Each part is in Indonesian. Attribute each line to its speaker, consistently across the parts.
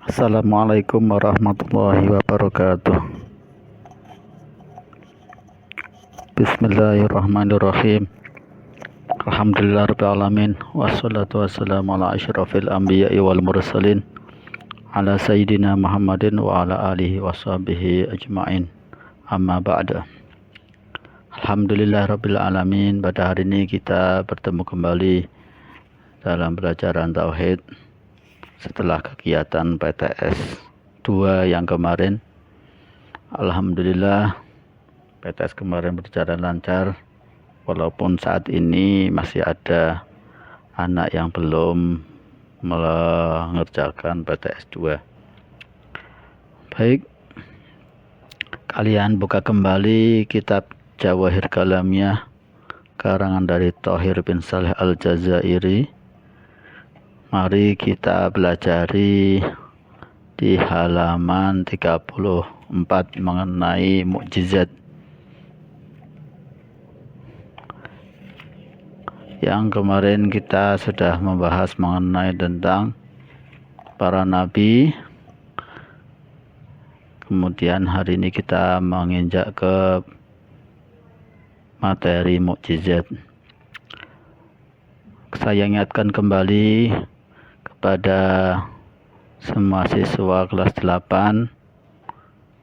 Speaker 1: Assalamualaikum warahmatullahi wabarakatuh. Bismillahirrahmanirrahim. Alhamdulillahirrahmanirrahim. Wassalatu wassalamu ala asyrafil anbiya'i wal mursalin, ala sayyidina Muhammadin wa ala alihi wa sahbihi ajma'in. Amma ba'da. Alhamdulillahirabbil alamin. Pada hari ini kita bertemu kembali dalam pelajaran tauhid setelah kegiatan PTS 2 yang kemarin. Alhamdulillah PTS kemarin berjalan lancar, walaupun saat ini masih ada anak yang belum mengerjakan PTS 2. Baik, kalian buka kembali kitab Jawahir Kalamiyah karangan dari Thohir bin Saleh Al-Jazairi. Mari kita pelajari di halaman 34 mengenai mukjizat. Yang kemarin kita sudah membahas mengenai tentang para nabi. Kemudian hari ini kita menginjak ke materi mukjizat. Saya ingatkan kembali pada semua siswa kelas 8,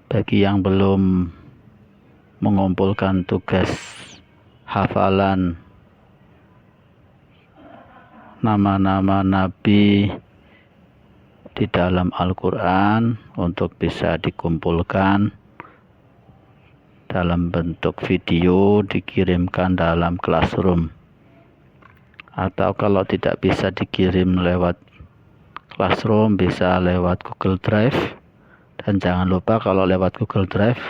Speaker 1: bagi yang belum mengumpulkan tugas hafalan nama-nama nabi di dalam Al-Quran untuk bisa dikumpulkan dalam bentuk video, dikirimkan dalam classroom, atau kalau tidak bisa dikirim lewat classroom bisa lewat Google Drive. Dan jangan lupa kalau lewat Google Drive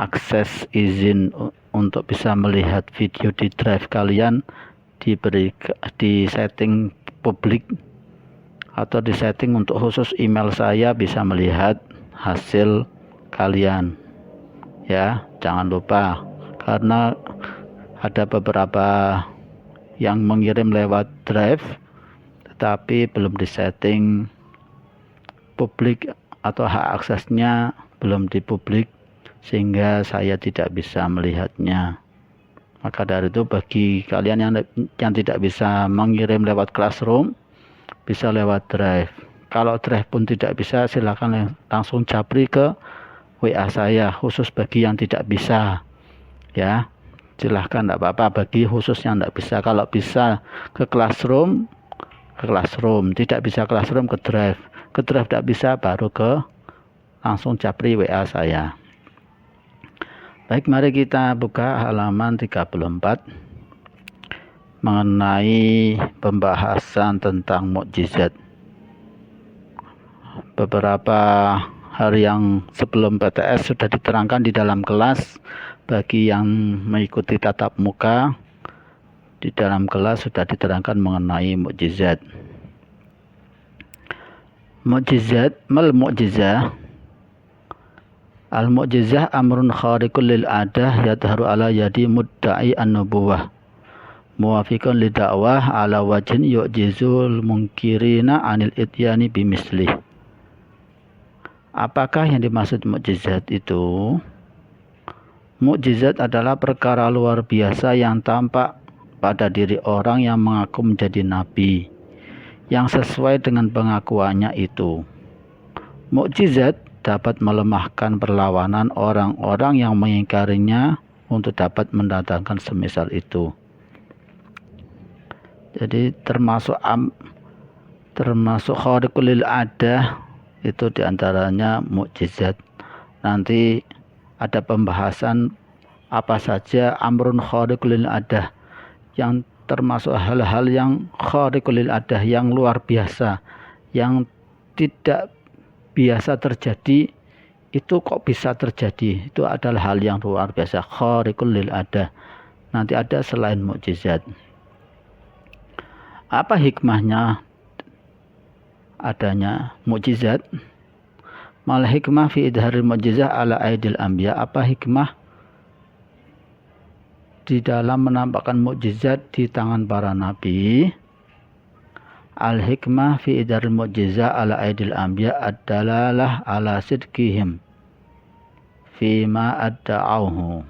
Speaker 1: akses izin untuk bisa melihat video di drive kalian di setting publik atau di setting untuk khusus email saya bisa melihat hasil kalian ya. Jangan lupa, karena ada beberapa yang mengirim lewat drive tetapi belum disetting publik atau hak aksesnya belum dipublik, sehingga saya tidak bisa melihatnya. Maka dari itu bagi kalian yang tidak bisa mengirim lewat classroom bisa lewat drive. Kalau drive pun tidak bisa, silakan langsung japri ke WA saya khusus bagi yang tidak bisa ya. Silahkan, tidak apa-apa bagi khusus yang tidak bisa. Kalau bisa ke classroom, tidak bisa classroom ke drive tidak bisa, baru langsung japri WA saya. Baik, mari kita buka halaman 34 mengenai pembahasan tentang mukjizat. Beberapa hari yang sebelum PTS sudah diterangkan di dalam kelas. Bagi yang mengikuti tatap muka, di dalam kelas sudah diterangkan mengenai mukjizat. Mukjizat, mal mukjizah. Al mukjizah amrun khariqul lil adah yadharu ala yadi mudda'i an-nubuwah muwafiqan li da'wah ala wajhin yu'jizul munkirina anil ityani bimislih. Apakah yang dimaksud mukjizat itu? Mukjizat adalah perkara luar biasa yang tampak pada diri orang yang mengaku menjadi nabi, yang sesuai dengan pengakuannya itu. Mukjizat dapat melemahkan perlawanan orang-orang yang mengingkarinya untuk dapat mendatangkan semisal itu. Jadi termasuk khariqul lil adah itu diantaranya mukjizat. Nanti ada pembahasan apa saja amrun khariqul lil adah, yang termasuk hal-hal yang khariqul lil adah, yang luar biasa, yang tidak biasa terjadi. Itu kok bisa terjadi? Itu adalah hal yang luar biasa, khariqul lil adah. Nanti ada selain mukjizat. Apa hikmahnya adanya mukjizat? Mal hikmah fi idharil mukjizah ala aidil anbiya. Apa hikmah di dalam menampakkan mukjizat di tangan para nabi? Al-hikmah fi idaril mu'jizah ala aidil anbiya ad-dalalah ala sidqihim fima adda'auhu.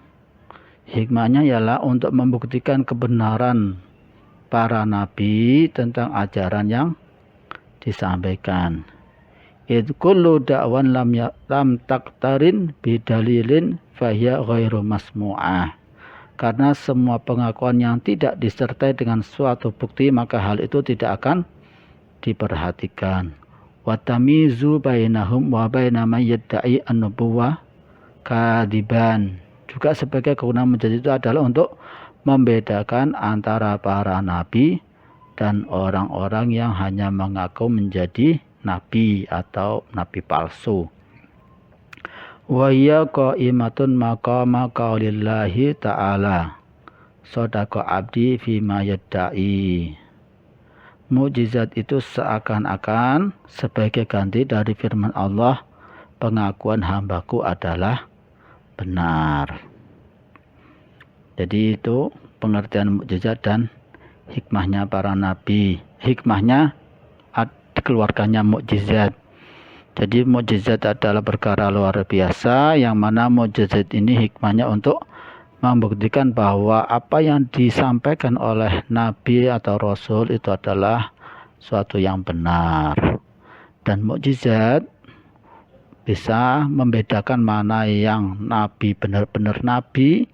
Speaker 1: Hikmahnya ialah untuk membuktikan kebenaran para nabi tentang ajaran yang disampaikan. Id kullu da'wan lam taktarin bidalilin fahiya ghairu masmu'ah. Karena semua pengakuan yang tidak disertai dengan suatu bukti, maka hal itu tidak akan diperhatikan. Wa tamizu bainahum wa baina may yadda'i an-nubuwah kadiban. Juga sebagai kegunaan mujizat itu adalah untuk membedakan antara para nabi dan orang-orang yang hanya mengaku menjadi nabi atau nabi palsu. Wa hiya qa'imatun maqama qaulillahi ta'ala shadaqa abdi fima yadda'i. Mukjizat itu seakan-akan sebagai ganti dari firman Allah, pengakuan hambaku adalah benar. Jadi itu pengertian mukjizat dan hikmahnya para nabi. Hikmahnya dikeluarkannya mukjizat. Jadi mukjizat adalah perkara luar biasa, yang mana mukjizat ini hikmahnya untuk membuktikan bahwa apa yang disampaikan oleh nabi atau rasul itu adalah suatu yang benar. Dan mukjizat bisa membedakan mana yang nabi benar-benar nabi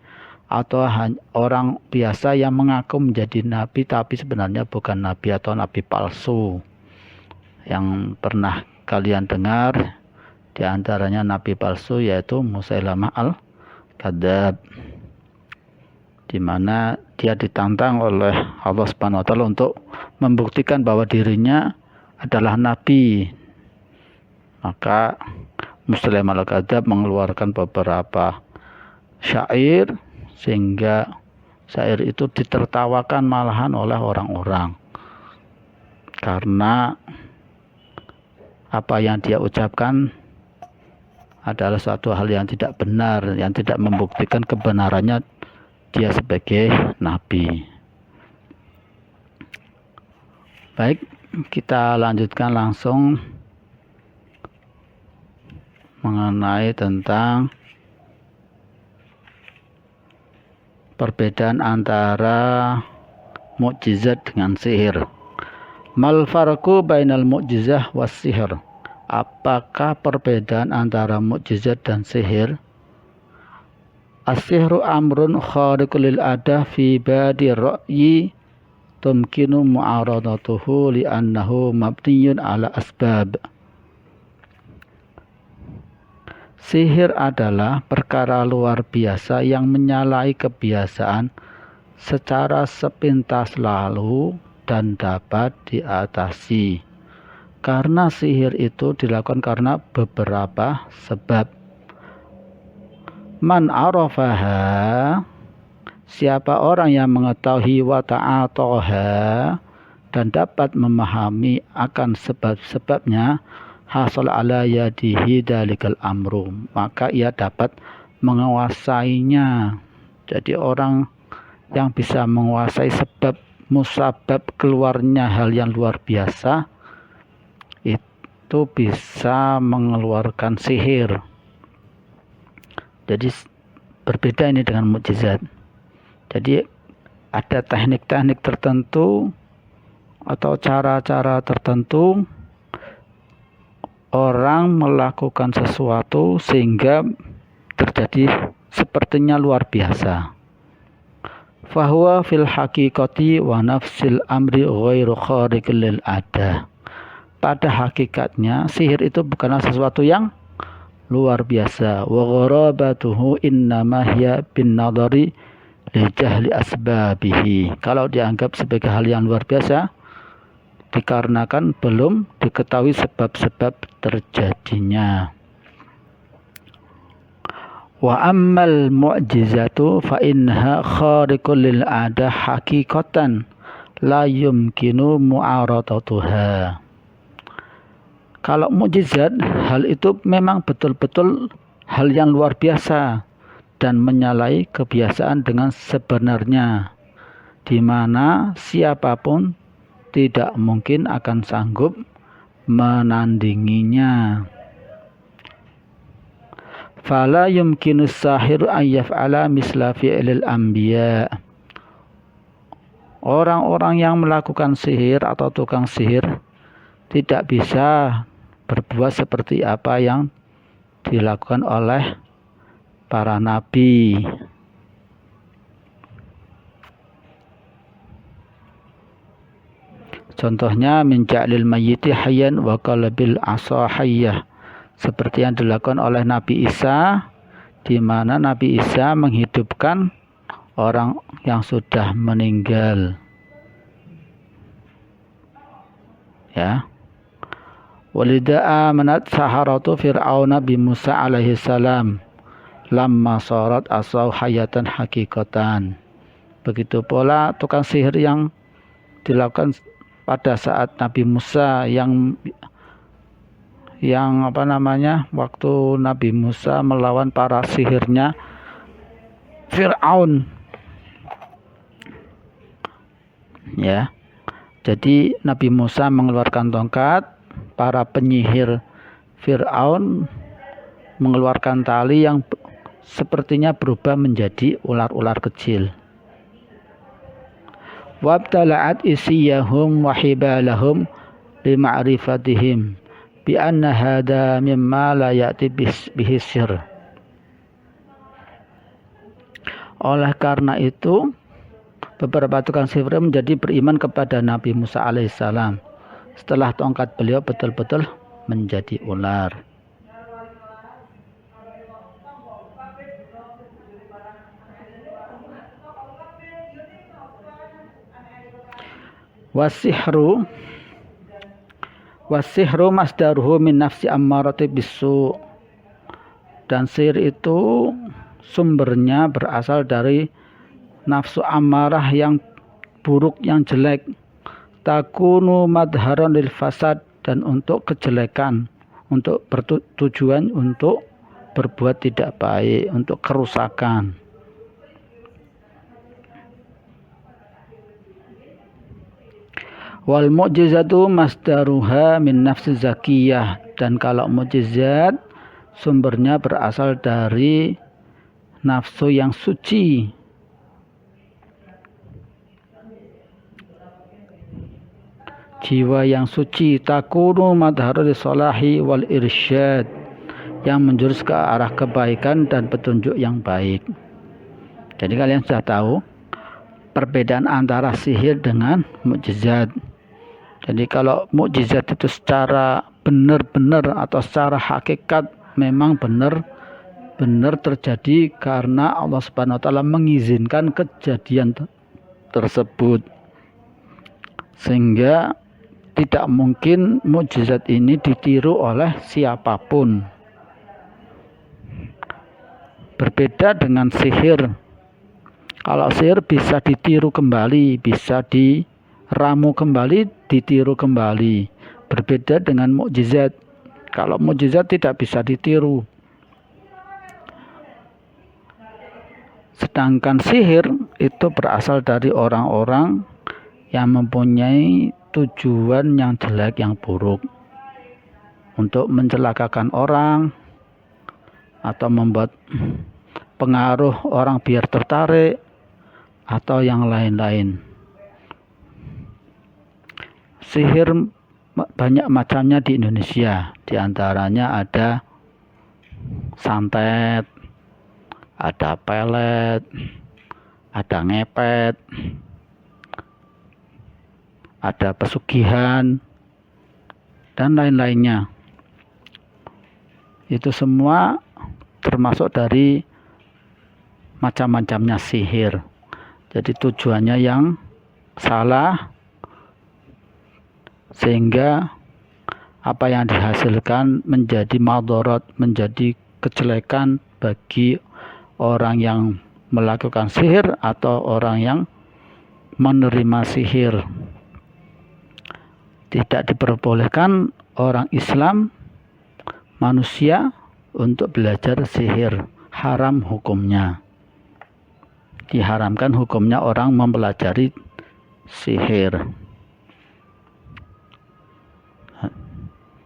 Speaker 1: atau orang biasa yang mengaku menjadi nabi tapi sebenarnya bukan nabi atau nabi palsu. Yang pernah kalian dengar di antaranya nabi palsu yaitu Musailamah al-Kadzab, di mana dia ditantang oleh Allah Subhanahu wa taala untuk membuktikan bahwa dirinya adalah nabi. Maka Musailamah al-Kadzab mengeluarkan beberapa syair sehingga syair itu ditertawakan malahan oleh orang-orang karena apa yang dia ucapkan adalah suatu hal yang tidak benar, yang tidak membuktikan kebenarannya dia sebagai nabi. Baik, kita lanjutkan langsung mengenai tentang perbedaan antara mukjizat dengan sihir. Mal farqu bainal mu'jizah was sihir. Apakah perbedaan antara mukjizat dan sihir? As-sihru amrun khariqul lil adah fi badi ra'yi tumkinu mu'aradatuhu li'annahu mabniyun ala asbab. Sihir adalah perkara luar biasa yang menyalahi kebiasaan secara sepintas lalu dan dapat diatasi. Karena sihir itu dilakukan karena beberapa sebab. Man arafaha, siapa orang yang mengetahui wa ta'ataha dan dapat memahami akan sebab-sebabnya, hasal ala yadihi dalikal amru, maka ia dapat menguasainya. Jadi orang yang bisa menguasai sebab musabab keluarnya hal yang luar biasa itu bisa mengeluarkan sihir. Jadi berbeda ini dengan mukjizat. Jadi ada teknik-teknik tertentu atau cara-cara tertentu orang melakukan sesuatu sehingga terjadi sepertinya luar biasa. Fahuwa fil haqiqati wa nafsil amri ghairu khariqil lil adah. Pada hakikatnya sihir itu bukanlah sesuatu yang luar biasa. Wa gharabatuhu innama hiya bin nadari li jahli asbabihi. Kalau dianggap sebagai hal yang luar biasa dikarenakan belum diketahui sebab-sebab terjadinya. Wa ammal mu'jizatu fa inha khariqul lil adah haqiqatan la yumkinu mu'aradatuha. Kalau mukjizat, hal itu memang betul-betul hal yang luar biasa dan menyalahi kebiasaan dengan sebenarnya, di mana siapapun tidak mungkin akan sanggup menandinginya. Fala yumkinu sahiru an yaf'ala misla fi'lil anbiya. Orang-orang yang melakukan sihir atau tukang sihir tidak bisa berbuat seperti apa yang dilakukan oleh para nabi. Contohnya min ja'lil mayyiti hayyan wa qalabil asa hayyah, seperti yang dilakukan oleh Nabi Isa, di mana Nabi Isa menghidupkan orang yang sudah meninggal. Ya. Walida'a manat saharatu fir'auna bi Musa alaihi salam lamma sarat asau hayatan hakikatan. Begitu pula tukang sihir yang dilakukan pada saat Nabi Musa waktu Nabi Musa melawan para sihirnya Fir'aun. Ya. Jadi Nabi Musa mengeluarkan tongkat, para penyihir Fir'aun mengeluarkan tali yang sepertinya berubah menjadi ular-ular kecil. Wabtala'at isiyahum wa hibalahum lima'rifatihim bi anna hada mimma la ya'ti bihi sir. Oleh karena itu, beberapa tukang sihir menjadi beriman kepada Nabi Musa alaihissalam setelah tongkat beliau betul-betul menjadi ular. Wasihru masdaruhu min nafsi ammarati bisu. Dan sihir itu sumbernya berasal dari nafsu amarah yang buruk, yang jelek. Takunu madharon lil fasad, dan untuk kejelekan, untuk bertujuan untuk berbuat tidak baik, untuk kerusakan. Wal mu'jizatu masdaruha min nafsi zakiyah, dan kalau mukjizat sumbernya berasal dari nafsu yang suci. Jiwa yang suci. Takunu madharul salahi wal irsyad, yang menjurus ke arah kebaikan dan petunjuk yang baik. Jadi kalian sudah tahu perbedaan antara sihir dengan mukjizat. Jadi kalau mukjizat itu secara benar-benar atau secara hakikat memang benar terjadi karena Allah Subhanahu wa taala mengizinkan kejadian tersebut. Sehingga tidak mungkin mukjizat ini ditiru oleh siapapun. Berbeda dengan sihir. Kalau sihir bisa ditiru kembali, bisa diramu kembali, ditiru kembali. Berbeda dengan mukjizat. Kalau mukjizat tidak bisa ditiru. Sedangkan sihir itu berasal dari orang-orang yang mempunyai tujuan yang jelek, yang buruk, untuk mencelakakan orang atau membuat pengaruh orang biar tertarik atau yang lain-lain. Sihir banyak macamnya di Indonesia. Di antaranya ada santet, ada pelet, ada ngepet, ada pesugihan, dan lain-lainnya. Itu semua termasuk dari macam-macamnya sihir. Jadi tujuannya yang salah, sehingga apa yang dihasilkan menjadi madharat, menjadi kejelekan bagi orang yang melakukan sihir atau orang yang menerima sihir. Tidak diperbolehkan orang Islam, manusia, untuk belajar sihir. Haram hukumnya. Diharamkan hukumnya orang mempelajari sihir.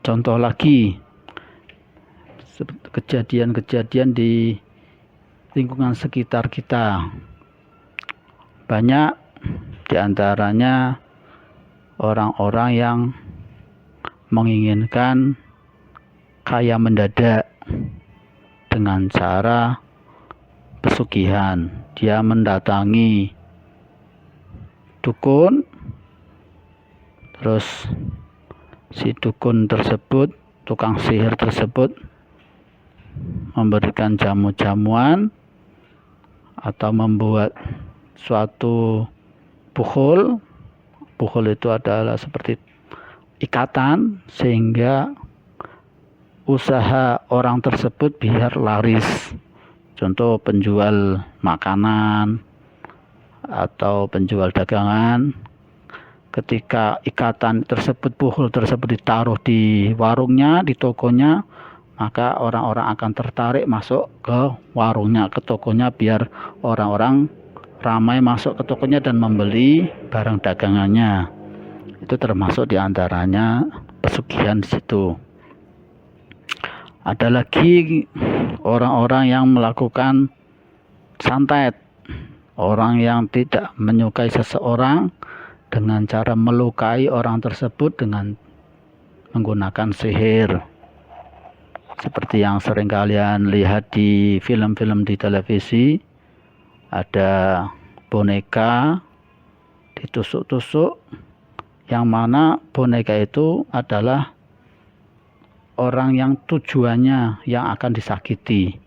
Speaker 1: contoh lagi kejadian-kejadian di lingkungan sekitar kita. Banyak diantaranya orang-orang yang menginginkan kaya mendadak dengan cara pesugihan. Dia mendatangi dukun, terus si dukun tersebut, tukang sihir tersebut memberikan jamu-jamuan atau membuat suatu puhul. Puhul itu adalah seperti ikatan sehingga usaha orang tersebut biar laris. Contoh penjual makanan atau penjual dagangan, ketika ikatan tersebut, puhul tersebut ditaruh di warungnya, di tokonya, maka orang-orang akan tertarik masuk ke warungnya, ke tokonya, biar orang-orang ramai masuk ke tokonya dan membeli barang dagangannya. Itu termasuk diantaranya pesugihan di situ. Ada lagi orang-orang yang melakukan santet, orang yang tidak menyukai seseorang dengan cara melukai orang tersebut dengan menggunakan sihir. Seperti yang sering kalian lihat di film-film di televisi, ada boneka ditusuk-tusuk, yang mana boneka itu adalah orang yang tujuannya yang akan disakiti.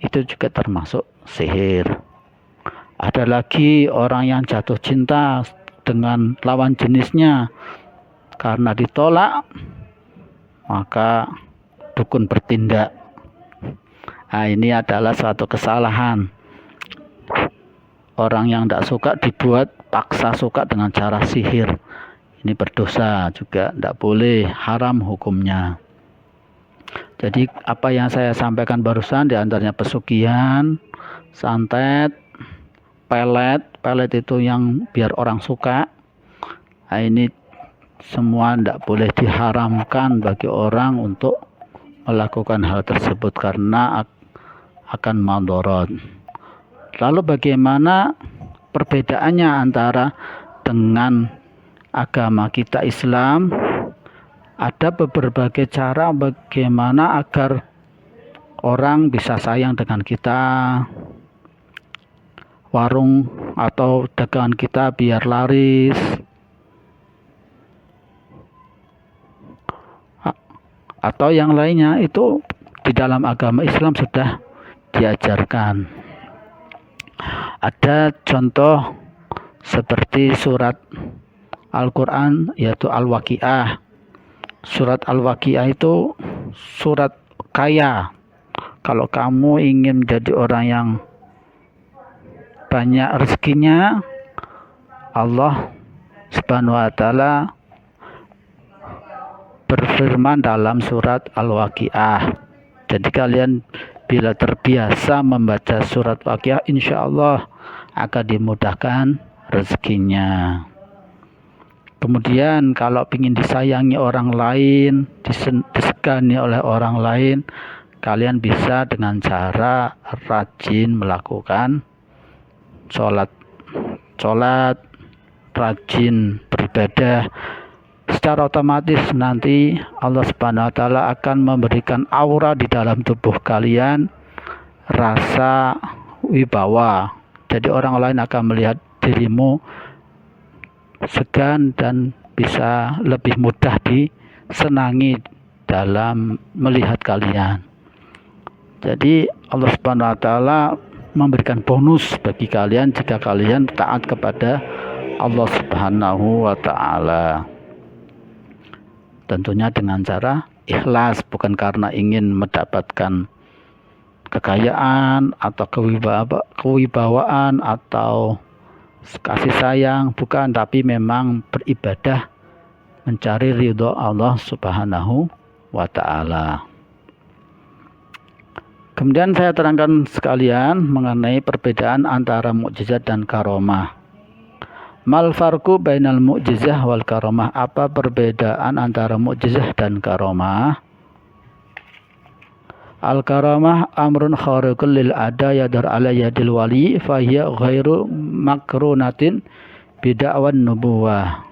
Speaker 1: Itu juga termasuk sihir. Ada lagi orang yang jatuh cinta dengan lawan jenisnya, karena ditolak maka dukun bertindak. Nah, ini adalah suatu kesalahan. Orang yang tidak suka dibuat paksa suka dengan cara sihir. Ini berdosa juga, tidak boleh, haram hukumnya. Jadi apa yang saya sampaikan barusan, diantaranya pesugihan, santet, pelet itu yang biar orang suka. Nah, ini semua tidak boleh, diharamkan bagi orang untuk melakukan hal tersebut karena akan mandorot. Lalu bagaimana perbedaannya antara dengan agama kita Islam? Ada berbagai cara bagaimana agar orang bisa sayang dengan kita, warung atau dagangan kita biar laris, atau yang lainnya. Itu di dalam agama Islam sudah diajarkan. Ada contoh seperti surat Al-Quran, yaitu Al-Waqiah. Surat Al-Waqiah itu surat kaya. Kalau kamu ingin menjadi orang yang banyak rezekinya, Allah Subhanahu wa ta'ala berfirman dalam surat Al-Waqiah. Jadi kalian bila terbiasa membaca surat Waqiah, insya Allah akan dimudahkan rezekinya. Kemudian kalau ingin disayangi orang lain, disegani oleh orang lain, kalian bisa dengan cara rajin melakukan sholat, rajin beribadah. Secara otomatis nanti Allah Subhanahu wa ta'ala akan memberikan aura di dalam tubuh kalian, rasa wibawa. Jadi orang lain akan melihat dirimu segan dan bisa lebih mudah disenangi dalam melihat kalian. Jadi Allah Subhanahu wa ta'ala memberikan bonus bagi kalian jika kalian taat kepada Allah Subhanahu wa ta'ala. Tentunya dengan cara ikhlas, bukan karena ingin mendapatkan kekayaan atau kewibawaan atau kasih sayang, bukan, tapi memang beribadah mencari ridho Allah Subhanahu wa ta'ala. Kemudian saya terangkan sekalian mengenai perbedaan antara mukjizat dan karomah. Mal farqu bainal mu'jizah wal karamah? Apa perbedaan antara mu'jizah dan karamah? Al karamah amrun khariqun lil ada yadar ala yadil wali fahiya ghairu makrunatin bid'awan nubuwah.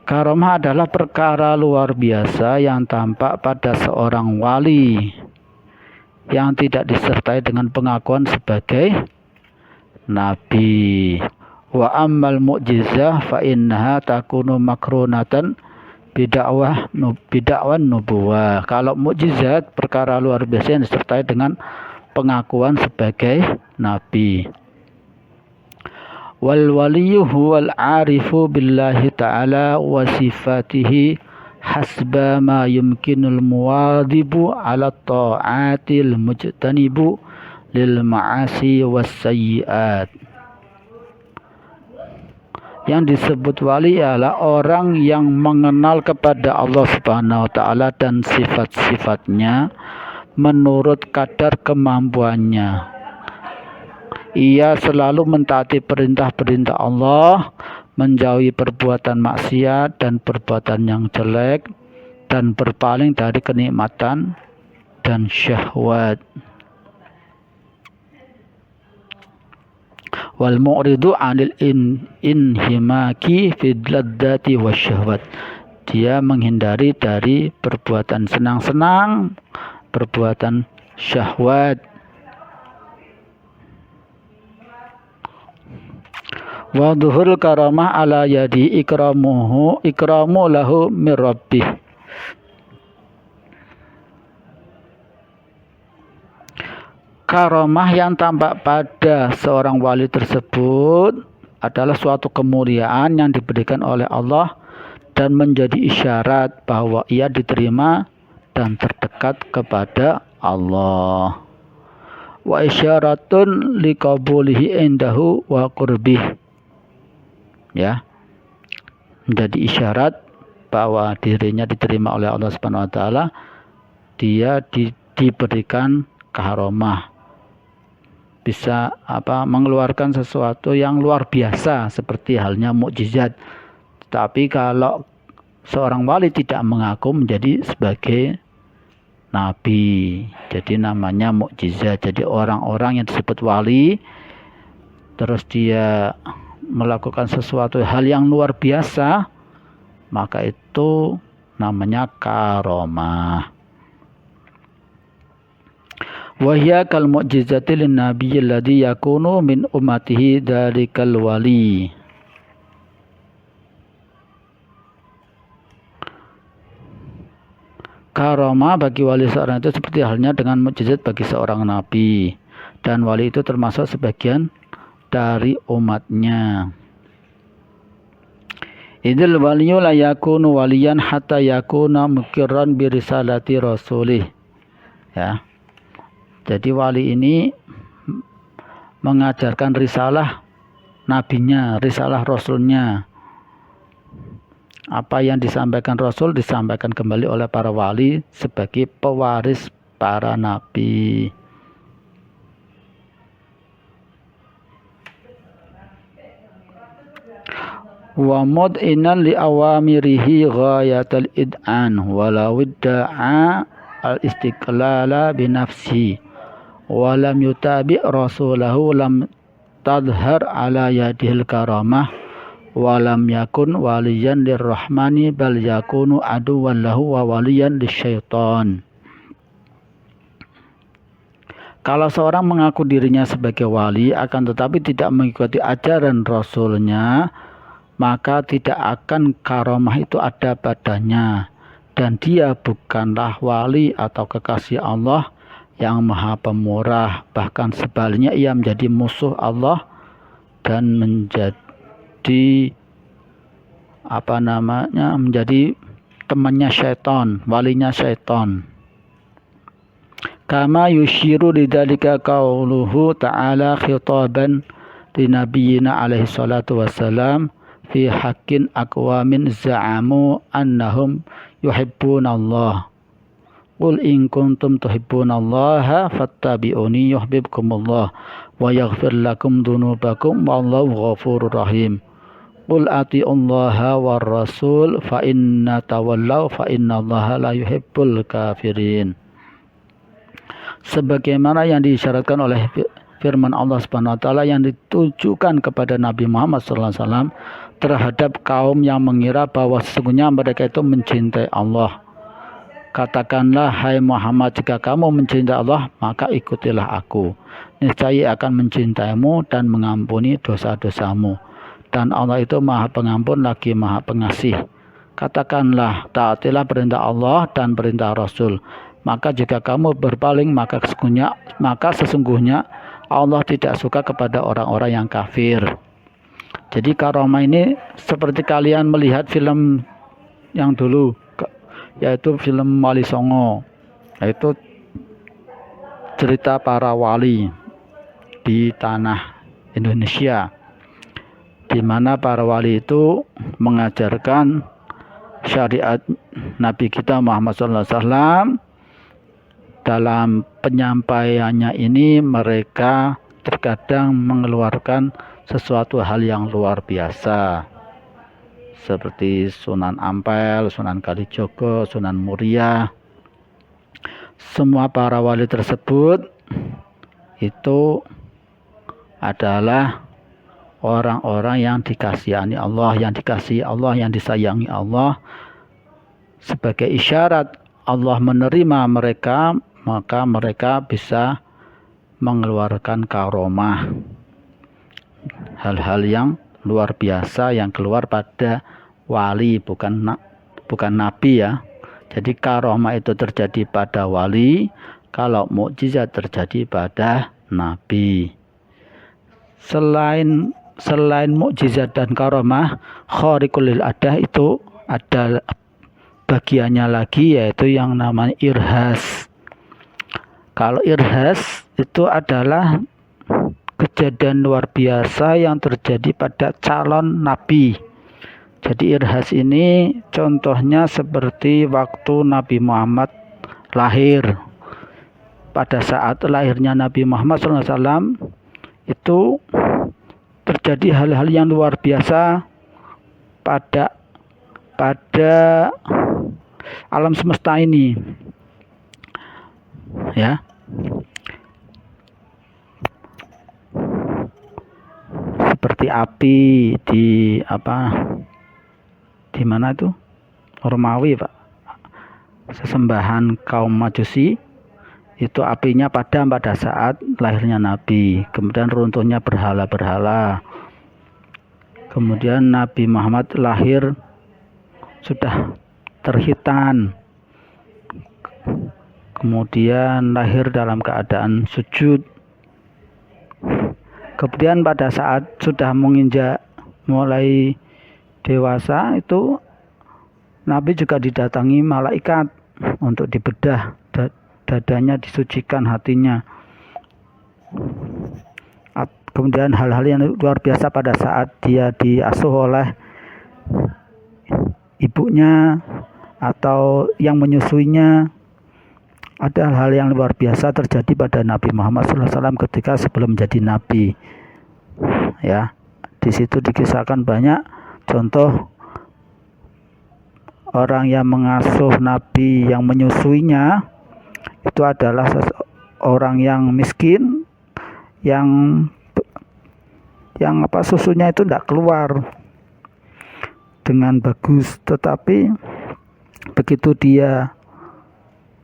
Speaker 1: Karamah adalah perkara luar biasa yang tampak pada seorang wali yang tidak disertai dengan pengakuan sebagai nabi. Wa ammal mu'jizah fa innaha takunu makrunatan bid'awan nubuwah. Kalau mukjizat perkara luar biasa yang disertai dengan pengakuan sebagai nabi. Wal waliyyu huwal arifu billahi ta'ala wa sifatihi hasba ma yumkinul muwadhibu ala ta'atil mujtanibu lil ma'asi was sayyi'at. Yang disebut wali adalah orang yang mengenal kepada Allah Subhanahu wa taala dan sifat-sifatnya menurut kadar kemampuannya. Ia selalu mentaati perintah-perintah Allah, menjauhi perbuatan maksiat dan perbuatan yang jelek, dan berpaling dari kenikmatan dan syahwat. Wal mu'ridu 'anil inhimaki fil ladzati wasyahwat. Dia menghindari dari perbuatan senang-senang, perbuatan syahwat. Wa dhuhurul karamah ala yadi ikramu lahu mir rabbih. Karamah yang tampak pada seorang wali tersebut adalah suatu kemuliaan yang diberikan oleh Allah dan menjadi isyarat bahwa ia diterima dan terdekat kepada Allah. Wa isyaratun liqabulihi indahu wa qurbih. Ya. Menjadi isyarat bahwa dirinya diterima oleh Allah Subhanahu wa taala, dia diberikan karamah. Bisa mengeluarkan sesuatu yang luar biasa seperti halnya mukjizat. Tapi kalau seorang wali tidak mengaku menjadi sebagai nabi, jadi namanya mukjizat. Jadi orang-orang yang disebut wali terus dia melakukan sesuatu hal yang luar biasa, maka itu namanya karamah. Wahya kal mu'jizati lin nabiyyi alladhi yakunu min ummatihi dalikal wali. Karamah bagi wali seorang itu seperti halnya dengan mukjizat bagi seorang nabi, dan wali itu termasuk sebagian dari umatnya. Idil waliyu la yakunu waliyan hatta yakuna mukirran bi risalati rasulih. Ya. Jadi wali ini mengajarkan risalah nabinya, risalah rasulnya. Apa yang disampaikan rasul disampaikan kembali oleh para wali sebagai pewaris para nabi. Wa mud'inan li awamirihi ghayatal id'an walau idda'a al-istiqlala binafsi walam yutabi rasulahu lam tadhar ala yadihil karamah walam yakun waliyan lirrahmani bal yakunu aduwan lahu wa waliyan lisyaitan. Kalau seorang mengaku dirinya sebagai wali akan tetapi tidak mengikuti ajaran rasulnya, maka tidak akan karamah itu ada padanya, dan dia bukanlah wali atau kekasih Allah yang Maha Pemurah. Bahkan sebaliknya ia menjadi musuh Allah dan menjadi menjadi temannya syaitan, walinya syaitan. Kama yushiru lidzalika qauluhu ta'ala khitaban li nabiyyina alaihi salatu wassalam fi haqqin aqwamin za'amu annahum yuhibbunallah Qul in kuntum tuhibbunallaha fattabi'uni yuhibbukumullah wa yaghfir lakum dzunubakum wallahu ghafurur rahim. Qul atiullaha war rasul fa inna tawallaw fa innallaha la yuhibbul kafirin. Sebagaimana yang diisyaratkan oleh firman Allah Subhanahu wa taala yang ditujukan kepada Nabi Muhammad sallallahu alaihi wasallam terhadap kaum yang mengira bahwa sesungguhnya mereka itu mencintai Allah. Katakanlah, hai Muhammad, jika kamu mencintai Allah, maka ikutilah aku. Niscaya akan mencintaimu dan mengampuni dosa-dosamu. Dan Allah itu Maha Pengampun lagi Maha Pengasih. Katakanlah, taatilah perintah Allah dan perintah Rasul. Maka jika kamu berpaling, maka sesungguhnya Allah tidak suka kepada orang-orang yang kafir. Jadi karomah ini seperti kalian melihat film yang dulu, yaitu film Wali Songo, yaitu cerita para wali di tanah Indonesia, di mana para wali itu mengajarkan syariat Nabi kita Muhammad SAW. Dalam penyampaiannya ini mereka terkadang mengeluarkan sesuatu hal yang luar biasa, seperti Sunan Ampel, Sunan Kalijogo, Sunan Muria. Semua para wali tersebut itu adalah orang-orang yang dikasihani Allah, yang disayangi Allah. Sebagai isyarat Allah menerima mereka, maka mereka bisa mengeluarkan karomah, hal-hal yang luar biasa yang keluar pada wali, bukan nabi ya. Jadi karomah itu terjadi pada wali, kalau mukjizat terjadi pada nabi. Selain mukjizat dan karomah, khariqul lil adah itu ada bagiannya lagi, yaitu yang namanya irhas. Kalau irhas itu adalah kejadian luar biasa yang terjadi pada calon nabi. Jadi irhas ini contohnya seperti waktu Nabi Muhammad lahir. Pada saat lahirnya Nabi Muhammad SAW itu terjadi hal-hal yang luar biasa pada alam semesta ini, ya. Seperti api di mana itu? Romawi, Pak. Sesembahan kaum Majusi itu apinya padam pada saat lahirnya Nabi. Kemudian runtuhnya berhala-berhala. Kemudian Nabi Muhammad lahir sudah terhitan. Kemudian lahir dalam keadaan sujud. Kemudian pada saat sudah menginjak mulai dewasa itu Nabi juga didatangi malaikat untuk dibedah dadanya, disucikan hatinya. Kemudian hal-hal yang luar biasa pada saat dia diasuh oleh ibunya atau yang menyusuinya. Ada hal-hal yang luar biasa terjadi pada Nabi Muhammad SAW ketika sebelum menjadi nabi. Ya, di situ dikisahkan banyak contoh orang yang mengasuh Nabi, yang menyusuinya itu adalah orang yang miskin, yang susunya itu tidak keluar dengan bagus, tetapi begitu dia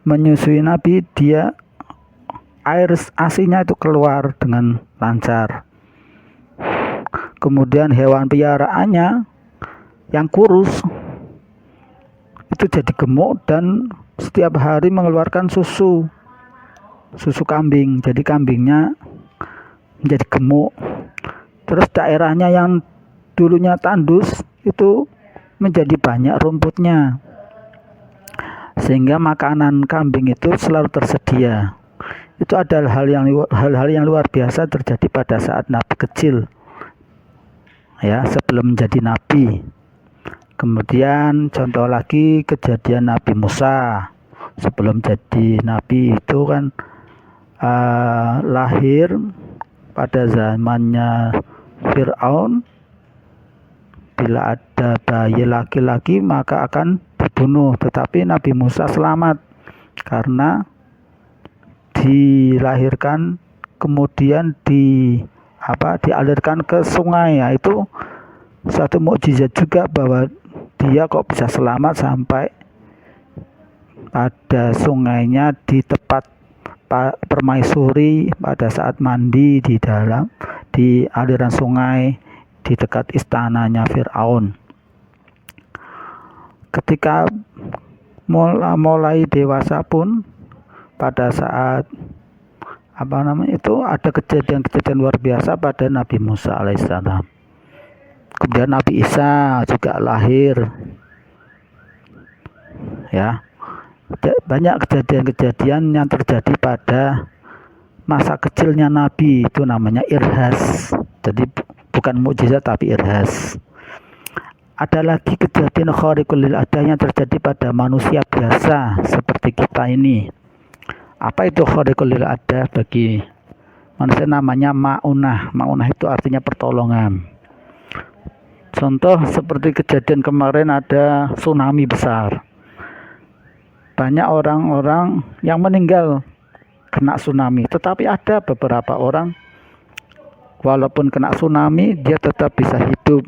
Speaker 1: menyusui Nabi, dia air asinya itu keluar dengan lancar. Kemudian hewan peliharaannya yang kurus itu jadi gemuk dan setiap hari mengeluarkan susu kambing. Jadi kambingnya menjadi gemuk. Terus daerahnya yang dulunya tandus itu menjadi banyak rumputnya, sehingga makanan kambing itu selalu tersedia. Itu adalah hal-hal yang luar biasa terjadi pada saat Nabi kecil, ya, sebelum menjadi nabi. Kemudian contoh lagi kejadian Nabi Musa. sebelum jadi nabi itu kan lahir pada zamannya Fir'aun. Bila ada bayi laki-laki maka akan dibunuh, tetapi Nabi Musa selamat karena dilahirkan kemudian dialirkan ke sungai. Ya, itu satu mukjizat juga bahwa dia kok bisa selamat sampai pada sungainya di tempat permaisuri pada saat mandi di aliran sungai di dekat istananya Fir'aun. Ketika mulai dewasa pun pada saat ada kejadian-kejadian luar biasa pada Nabi Musa alaihissalam. Kemudian Nabi Isa juga lahir. Ya. Banyak kejadian-kejadian yang terjadi pada masa kecilnya Nabi, itu namanya irhas. Jadi bukan mukjizat tapi irhas. Ada lagi kejadian khariqul lil adah yang terjadi pada manusia biasa seperti kita ini. Apa itu khariqul lil adah? Bagi manusia namanya ma'unah. Ma'unah itu artinya pertolongan. Contoh seperti kejadian kemarin ada tsunami besar. Banyak orang-orang yang meninggal kena tsunami, tetapi ada beberapa orang walaupun kena tsunami dia tetap bisa hidup.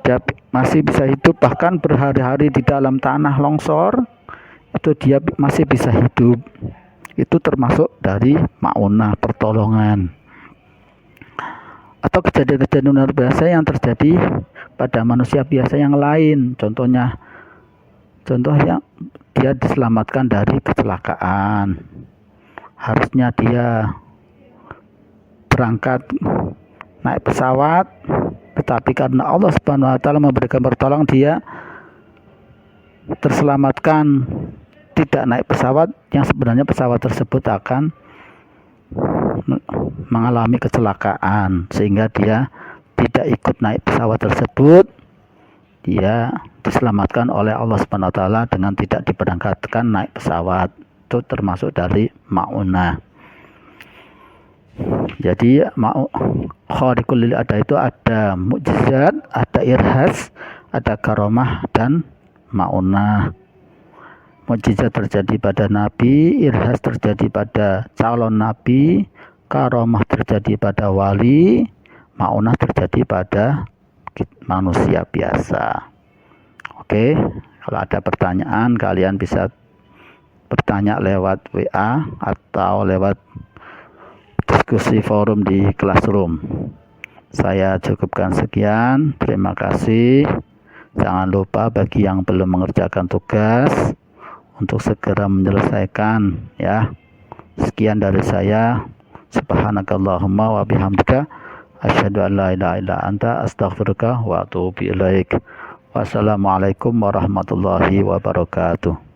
Speaker 1: Dia masih bisa hidup, bahkan berhari-hari di dalam tanah longsor itu dia masih bisa hidup. Itu termasuk dari ma'unah, pertolongan. Atau kejadian-kejadian luar biasa yang terjadi pada manusia biasa yang lain. Contohnya dia diselamatkan dari kecelakaan. Harusnya dia berangkat naik pesawat, tetapi karena Allah Subhanahu wa taala memberikan pertolongan, dia terselamatkan tidak naik pesawat yang sebenarnya pesawat tersebut akan mengalami kecelakaan, sehingga dia tidak ikut naik pesawat tersebut. Dia diselamatkan oleh Allah Subhanahu wa taala dengan tidak diberangkatkan naik pesawat. Itu termasuk dari ma'unah. Jadi khariqul lil adah itu ada mukjizat, ada irhas, ada karomah dan ma'unah. Mukjizat terjadi pada nabi, irhas terjadi pada calon nabi, karomah terjadi pada wali, ma'unah terjadi pada manusia biasa. Oke, kalau ada pertanyaan kalian bisa bertanya lewat WA atau lewat diskusi forum di Classroom. Saya cukupkan sekian, terima kasih. Jangan lupa bagi yang belum mengerjakan tugas untuk segera menyelesaikan ya. Sekian dari saya. Subhanakallahumma wa bihamdika asyhadu an la ilaha illa anta astaghfiruka wa atubu ilaik. Wassalamualaikum warahmatullahi wabarakatuh.